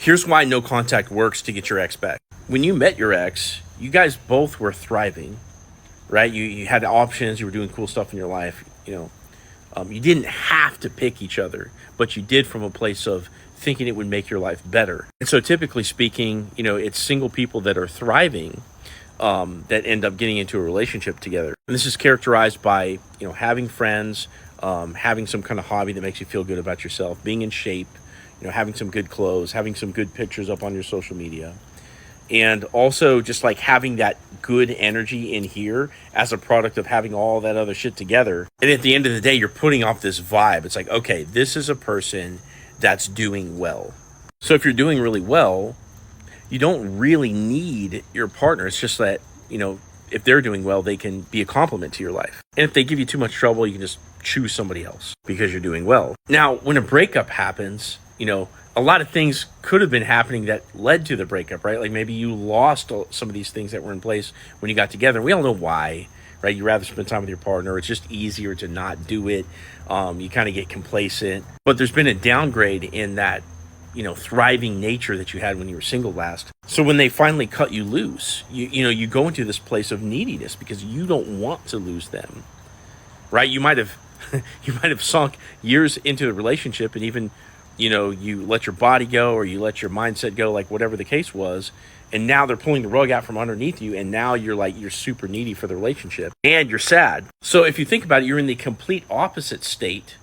Here's why no contact works to get your ex back. When you met your ex, you guys both were thriving, right? You had options, you were doing cool stuff in your life, you didn't have to pick each other, but you did from a place of thinking it would make your life better. And so typically speaking, it's single people that are thriving that end up getting into a relationship together. And this is characterized by, having friends, having some kind of hobby that makes you feel good about yourself, being in shape, having some good clothes, having some good pictures up on your social media. And also just like having that good energy in here as a product of having all that other shit together. And at the end of the day, you're putting off this vibe. It's like, okay, this is a person that's doing well. So if you're doing really well, you don't really need your partner. It's just that, if they're doing well, they can be a complement to your life. And if they give you too much trouble, you can just choose somebody else because you're doing well. Now, when a breakup happens, a lot of things could have been happening that led to the breakup, right? Like maybe you lost some of these things that were in place when you got together. We all know why, right? You rather spend time with your partner. It's just easier to not do it. You kind of get complacent. But there's been a downgrade in that, thriving nature that you had when you were single last. So when they finally cut you loose, you go into this place of neediness because you don't want to lose them, right? You might have sunk years into the relationship and even you let your body go or you let your mindset go, like whatever the case was. And now they're pulling the rug out from underneath you. And now you're super needy for the relationship and you're sad. So if you think about it, you're in the complete opposite state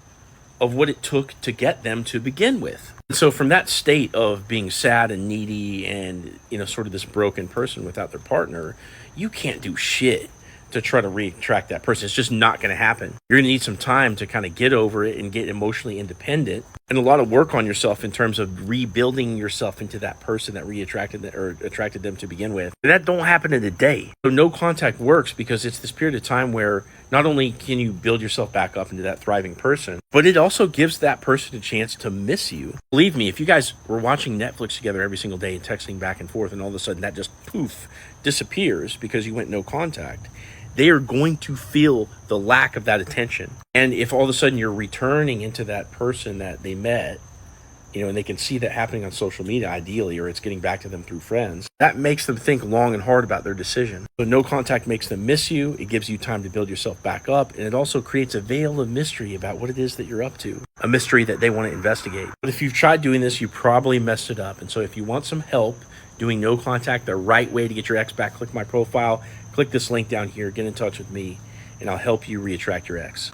of what it took to get them to begin with. And so from that state of being sad and needy and, sort of this broken person without their partner, you can't do shit to try to reattract that person. It's just not going to happen. You're going to need some time to kind of get over it and get emotionally independent and a lot of work on yourself in terms of rebuilding yourself into that person that attracted them to begin with. And that don't happen in a day. So no contact works because it's this period of time where not only can you build yourself back up into that thriving person, but it also gives that person a chance to miss you. Believe me, if you guys were watching Netflix together every single day and texting back and forth and all of a sudden that just poof disappears because you went no contact, they are going to feel the lack of that attention. And if all of a sudden you're returning into that person that they met, and they can see that happening on social media ideally, or it's getting back to them through friends, that makes them think long and hard about their decision. So no contact makes them miss you. It gives you time to build yourself back up. And it also creates a veil of mystery about what it is that you're up to, a mystery that they want to investigate. But if you've tried doing this, you probably messed it up. And so if you want some help doing no contact, the right way to get your ex back, click my profile, click this link down here, get in touch with me, and I'll help you reattract your ex.